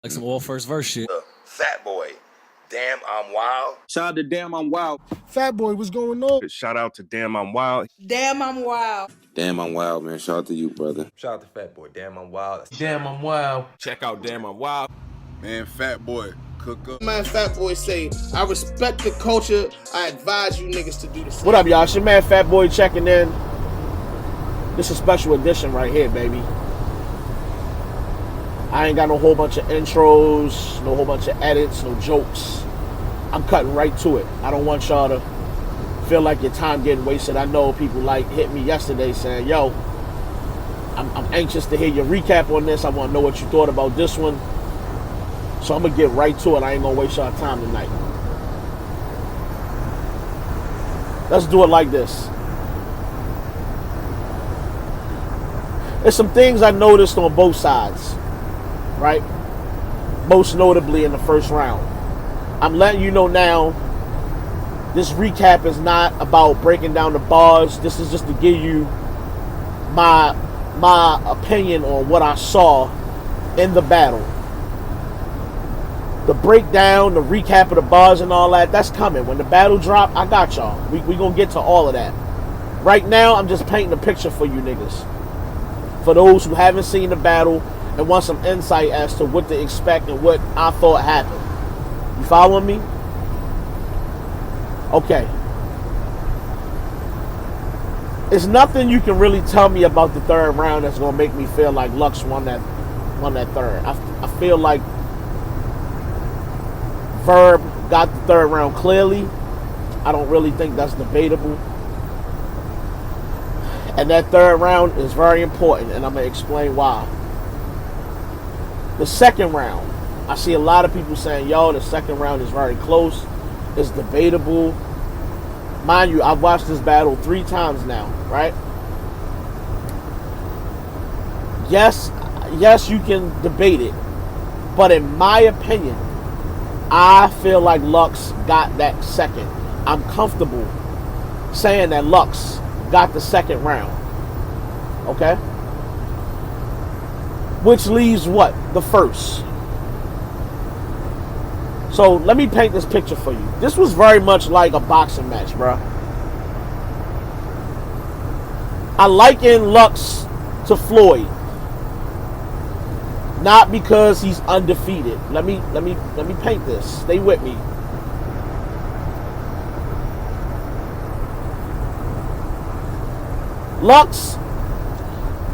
Like some all first verse shit. Fat Boy, Damn I'm Wild. Shout out to Damn I'm Wild. Fat Boy, what's going on? Shout out to Damn I'm Wild. Damn I'm Wild. Damn I'm Wild, man. Shout out to you, brother. Shout out to Fat Boy, Damn I'm Wild. Damn I'm Wild. Check out Damn I'm Wild. Man, Fat Boy, cook up. Man, Fat Boy say, I respect the culture. I advise you niggas to do the same. What up, y'all? It's your man Fat Boy checking in. This is a special edition right here, baby. I ain't got no whole bunch of intros, no whole bunch of edits, no jokes. I'm cutting right to it. I don't want y'all to feel like your time getting wasted. I know people like hit me yesterday saying, yo, I'm anxious to hear your recap on this. I want to know what you thought about this one. So I'm going to get right to it. I ain't going to waste y'all time tonight. Let's do it like this. There's some things I noticed on both sides, right? Most notably in the first round. I'm letting you know now, this recap is not about breaking down the bars. This is just to give you my opinion on what I saw in the battle. The breakdown, the recap of the bars and all that, that's coming. When the battle drop, I got y'all. We gonna get to all of that. Right now, I'm just painting a picture for you niggas. For those who haven't seen the battle and want some insight as to what to expect and what I thought happened. You following me? Okay. There's nothing you can really tell me about the third round that's gonna make me feel like Lux won that third. I feel like Verb got the third round clearly. I don't really think that's debatable. And that third round is very important, and I'm going to explain why. The second round, I see a lot of people saying, yo, the second round is very close. It's debatable. Mind you, I've watched this battle 3 times now, right? Yes, you can debate it. But in my opinion, I feel like Lux got that second. I'm comfortable saying that Lux got the second round. Okay? Which leaves what? The first. So let me paint this picture for you. This was very much like a boxing match, bro. I liken Lux to Floyd. Not because he's undefeated. Let me paint this. Stay with me. Lux,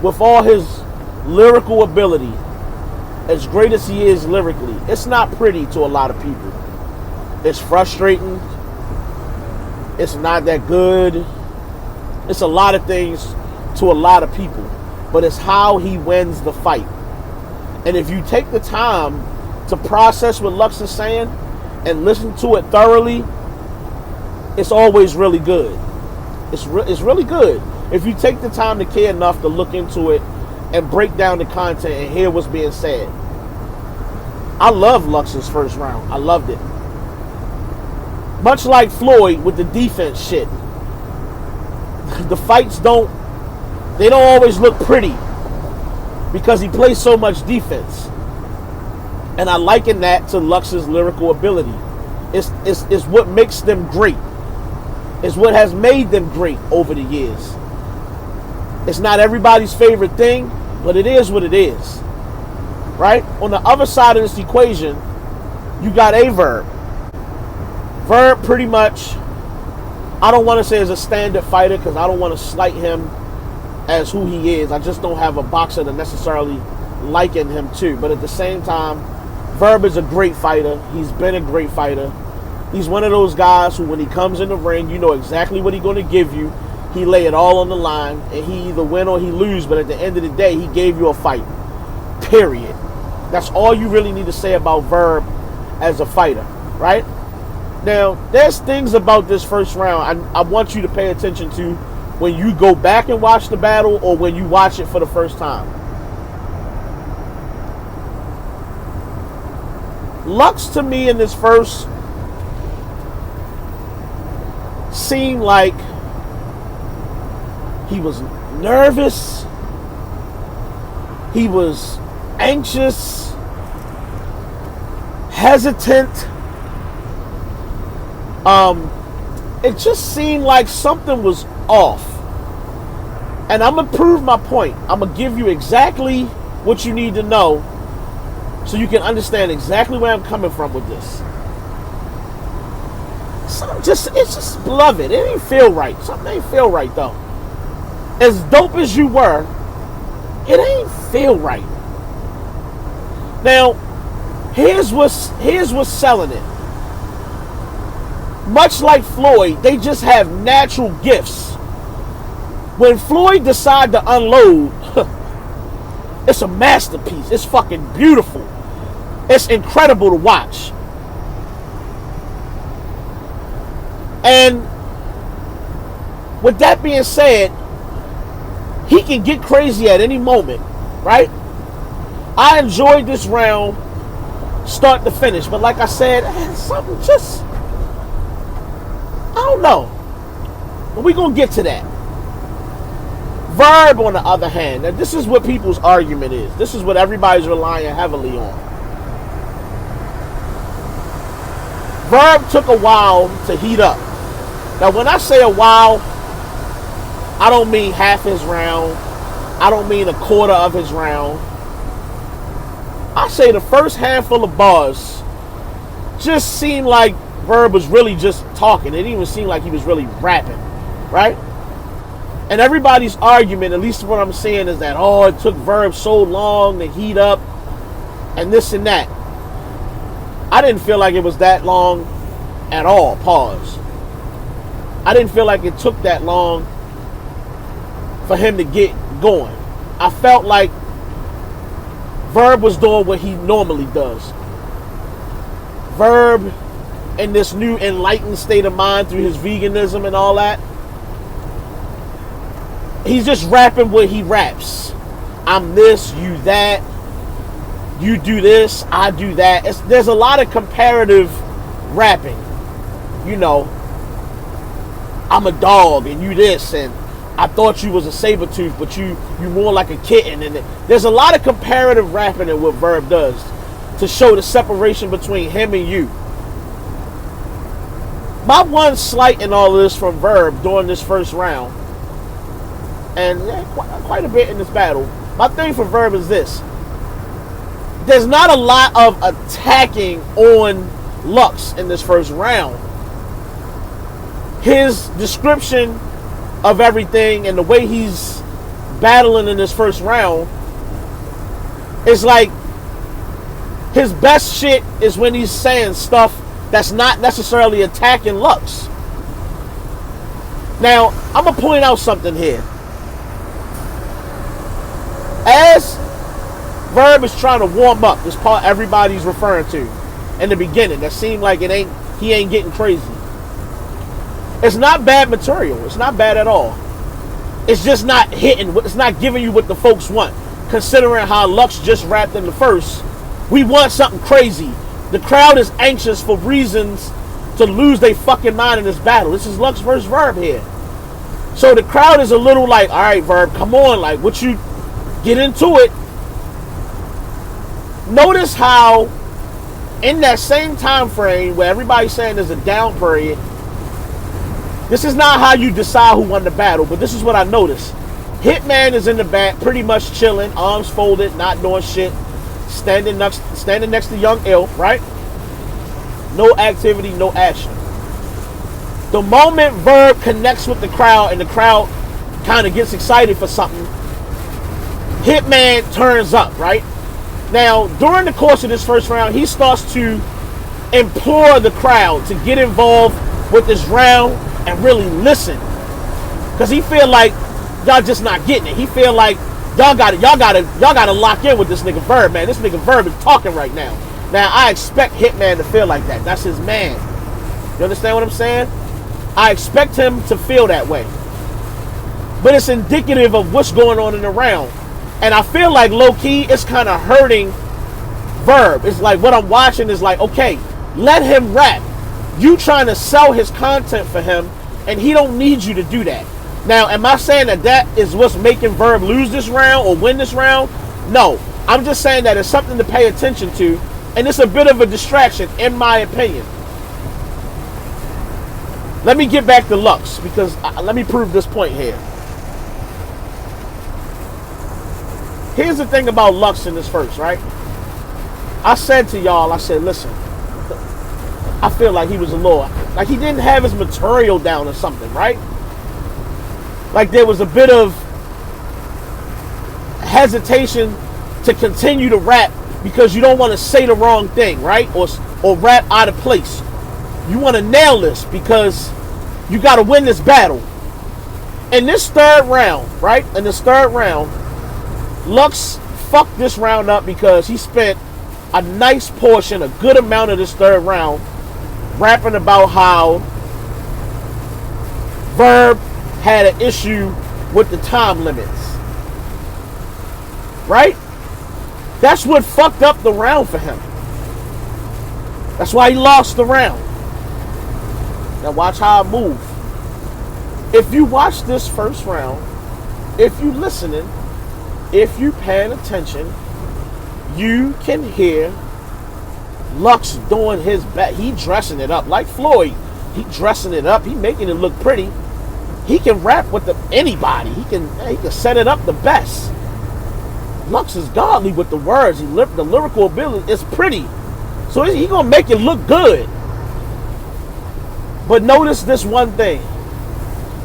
with all his lyrical ability, as great as he is lyrically, it's not pretty to a lot of people. It's frustrating. It's not that good. It's a lot of things to a lot of people. But it's how he wins the fight. And if you take the time to process what Lux is saying and listen to it thoroughly, it's always really good. It's really good. If you take the time to care enough to look into it and break down the content and hear what's being said. I love Lux's first round. I loved it. Much like Floyd with the defense shit. The fights don't always look pretty because he plays so much defense. And I liken that to Lux's lyrical ability. It's what makes them great. It's what has made them great over the years. It's not everybody's favorite thing, but it is what it is. Right? On the other side of this equation, you got a Verb. Verb pretty much, I don't want to say is a stand-up fighter because I don't want to slight him as who he is. I just don't have a boxer to necessarily liken him to. But at the same time, Verb is a great fighter. He's been a great fighter. He's one of those guys who when he comes in the ring, you know exactly what he's going to give you. He lay it all on the line, and he either win or he lose, but at the end of the day, he gave you a fight. Period. That's all you really need to say about Verb as a fighter, right? Now, there's things about this first round I want you to pay attention to when you go back and watch the battle or when you watch it for the first time. Lux, to me, in this first, seemed like he was nervous. He was anxious. hesitant. It just seemed like something was off. And I'm going to prove my point. I'm going to give you exactly what you need to know so you can understand exactly where I'm coming from with this. It's just beloved. It ain't feel right. Something ain't feel right though. As dope as you were, it ain't feel right. Now, here's what's selling it. Much like Floyd, they just have natural gifts. When Floyd decided to unload, it's a masterpiece. It's fucking beautiful. It's incredible to watch. And with that being said, he can get crazy at any moment, right? I enjoyed this round start to finish, but like I said, something just, I don't know. But we're going to get to that. Verb, on the other hand, and this is what people's argument is. This is what everybody's relying heavily on. Verb took a while to heat up. Now, when I say a while, I don't mean half his round. I don't mean a quarter of his round. I say the first handful of bars just seemed like Verb was really just talking. It didn't even seem like he was really rapping, right? And everybody's argument, at least what I'm saying, is that, oh, it took Verb so long to heat up and this and that. I didn't feel like it was that long at all. Pause. I didn't feel like it took that long for him to get going. I felt like Verb was doing what he normally does. Verb, in this new enlightened state of mind through his veganism and all that, he's just rapping what he raps. I'm this, you that. You do this, I do that. There's a lot of comparative rapping. You know, I'm a dog and you this, and I thought you was a saber tooth, but you more like a kitten. And there's a lot of comparative rapping in what Verb does to show the separation between him and you. My one slight in all of this from Verb during this first round, and quite a bit in this battle, my thing for Verb is this. There's not a lot of attacking on Lux in this first round. His description of everything and the way he's battling in this first round is like his best shit is when he's saying stuff that's not necessarily attacking Lux. Now, I'm going to point out something here. As Verb is trying to warm up, this part everybody's referring to in the beginning, that seemed like he ain't getting crazy. It's not bad material. It's not bad at all. It's just not hitting. It's not giving you what the folks want. Considering how Lux just rapped in the first, we want something crazy. The crowd is anxious for reasons to lose their fucking mind in this battle. This is Lux versus Verb here. So the crowd is a little like, all right, Verb, come on. Like, what you get into it. Notice how in that same time frame where everybody's saying there's a down period, this is not how you decide who won the battle, but this is what I noticed. Hitman is in the back, pretty much chilling, arms folded, not doing shit, standing next to Young Ill, right? No activity, no action. The moment Verb connects with the crowd and the crowd kind of gets excited for something, Hitman turns up, right? Now, during the course of this first round, he starts to implore the crowd to get involved with this round and really listen, because he feel like y'all just not getting it. He feel like y'all gotta lock in with this nigga Verb, man. This nigga Verb is talking right now. Now, I expect Hitman to feel like that. That's his man. You understand what I'm saying? I expect him to feel that way. But it's indicative of what's going on in the round. And I feel like low-key, it's kind of hurting Verb. It's like what I'm watching is like, okay, let him rap. You trying to sell his content for him, and he don't need you to do that. Now, am I saying that is what's making Verb lose this round or win this round? No. I'm just saying that it's something to pay attention to And it's a bit of a distraction, in my opinion. Let me get back to Lux, because let me prove this point here. Here's the thing about Lux in this verse, right? I said to y'all, I said, listen, I feel like he was a little, like he didn't have his material down or something, right? Like there was a bit of hesitation to continue to rap because you don't want to say the wrong thing, right? Or rap out of place. You want to nail this because you got to win this battle. In this third round, right? In this third round, Lux fucked this round up because he spent a nice portion, a good amount of this third round rapping about how Verb had an issue with the time limits. Right? That's what fucked up the round for him. That's why he lost the round. Now watch how I move. If you watch this first round, if you listening, if you paying attention, you can hear Lux doing his best. He dressing it up like Floyd. He dressing it up. He making it look pretty. He can rap with anybody. He can set it up the best. Lux is godly with the words. The lyrical ability is pretty. So he gonna make it look good. But notice this one thing.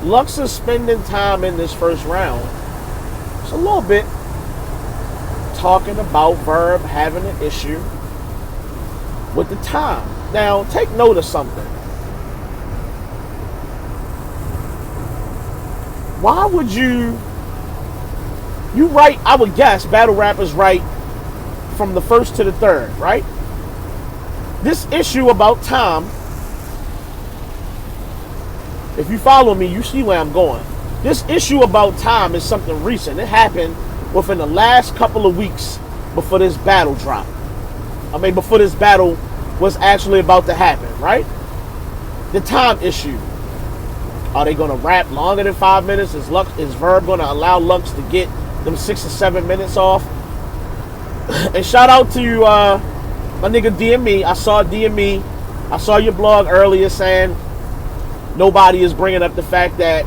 Lux is spending time in this first round, just a little bit, talking about Verb having an issue with the time. Now, take note of something. Why would you write, I would guess, battle rappers write from the first to the third, right? This issue about time, if you follow me, you see where I'm going. This issue about time is something recent. It happened within the last couple of weeks before this battle dropped. I mean, before this battle was actually about to happen, right? The time issue. Are they going to rap longer than 5 minutes? Is Verb going to allow Lux to get them 6 or 7 minutes off? And shout out to you, my nigga DME. I saw DME. I saw your blog earlier saying nobody is bringing up the fact that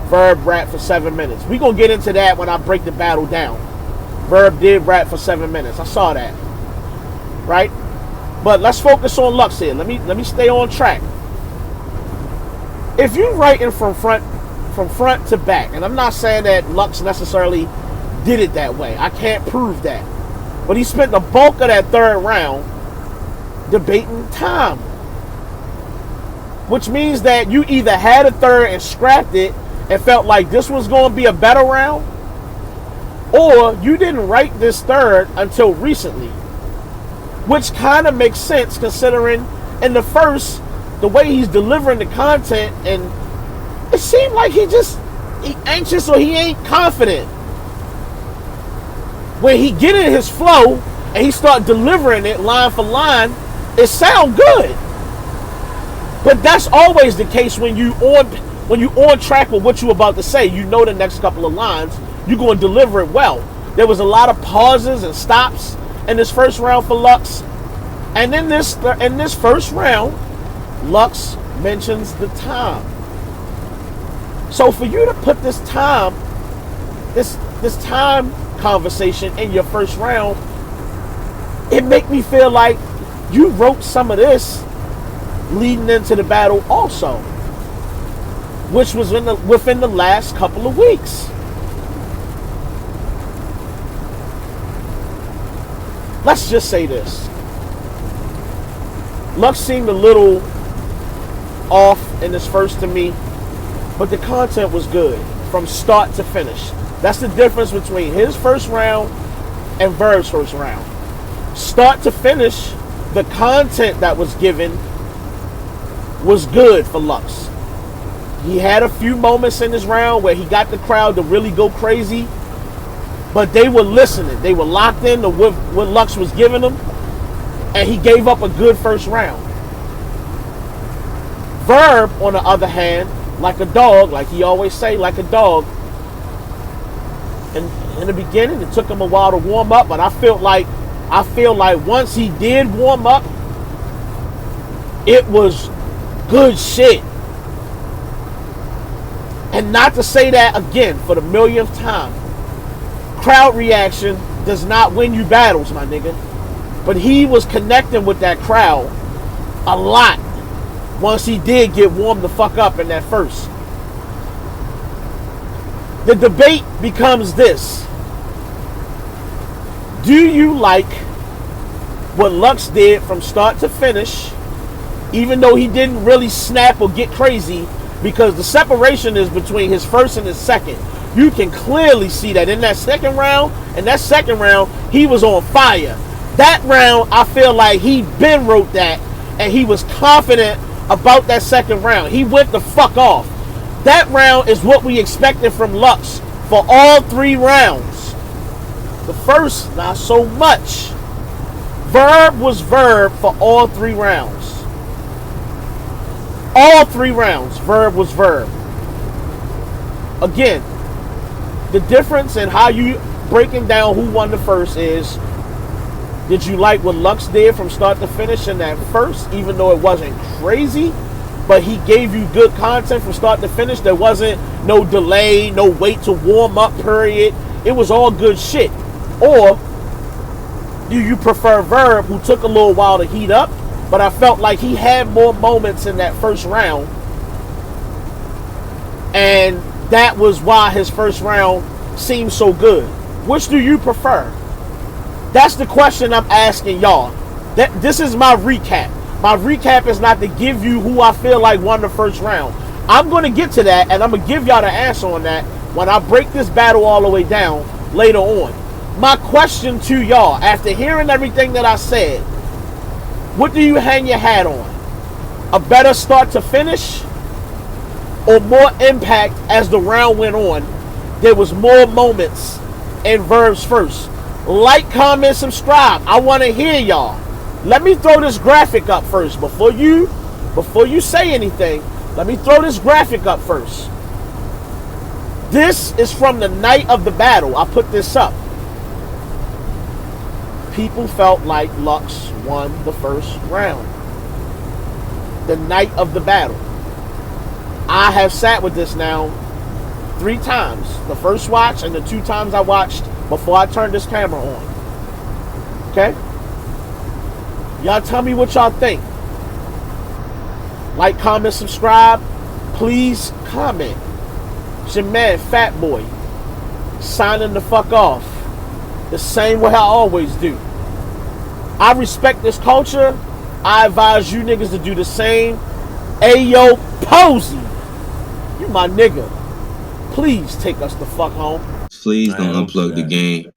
Verb rapped for 7 minutes. We gonna get into that when I break the battle down. Verb did rap for 7 minutes. I saw that, right? But let's focus on Lux here. Let me stay on track. If you writing from front to back, and I'm not saying that Lux necessarily did it that way. I can't prove that. But he spent the bulk of that third round debating time. Which means that you either had a third and scrapped it and felt like this was going to be a better round, or you didn't write this third until recently. Which kind of makes sense considering in the first, the way he's delivering the content, and it seemed like he anxious or he ain't confident. When he get in his flow and he start delivering it line for line, it sound good. But that's always the case when you on track with what you about to say. You know the next couple of lines, you're going to deliver it well. There was a lot of pauses and stops in this first round for Lux. And in this first round, Lux mentions the time. So for you to put this time conversation in your first round, it make me feel like you wrote some of this leading into the battle also, which was within the last couple of weeks. Let's just say this. Lux seemed a little off in this first to me, but the content was good from start to finish. That's the difference between his first round and Verb's first round. Start to finish, the content that was given was good for Lux. He had a few moments in this round where he got the crowd to really go crazy, but they were listening. They were locked in to what Lux was giving them, and he gave up a good first round. Verb, on the other hand, like a dog, like he always say, like a dog. And in the beginning, it took him a while to warm up, but I felt like I feel like once he did warm up, it was good shit. And not to say that again for the millionth time, crowd reaction does not win you battles, my nigga. But he was connecting with that crowd a lot once he did get warmed the fuck up in that first. The debate becomes this. Do you like what Lux did from start to finish, even though he didn't really snap or get crazy, because the separation is between his first and his second. You can clearly see that in that second round. In that second round, he was on fire. That round, I feel like he been wrote that, and he was confident about that second round. He went the fuck off. That round is what we expected from Lux for all 3 rounds. The first, not so much. Verb was Verb for all 3 rounds. All 3 rounds, Verb was Verb. Again, the difference in how you breaking down who won the first is, did you like what Lux did from start to finish in that first, even though it wasn't crazy, but he gave you good content from start to finish? There wasn't no delay, no wait to warm up period. It was all good shit. Or do you prefer Verb, who took a little while to heat up, but I felt like he had more moments in that first round, and that was why his first round seemed so good? Which do you prefer? That's the question I'm asking y'all. This is my recap. My recap is not to give you who I feel like won the first round. I'm going to get to that, and I'm going to give y'all the answer on that when I break this battle all the way down later on. My question to y'all, after hearing everything that I said, what do you hang your hat on? A better start to finish, or more impact as the round went on? There was more moments in Verb's first. Like, comment, subscribe. I want to hear y'all. Let me throw this graphic up first. Before you say anything, let me throw this graphic up first. This is from the night of the battle. I put this up. People felt like Lux won the first round. The night of the battle. I have sat with this now 3 times. The first watch and the 2 times I watched before I turned this camera on. Okay? Y'all tell me what y'all think. Like, comment, subscribe. Please comment. It's your man, Fat Boy, signing the fuck off. The same way I always do. I respect this culture. I advise you niggas to do the same. Ayo, Posey, you my nigga. Please take us the fuck home. Please don't unplug the game.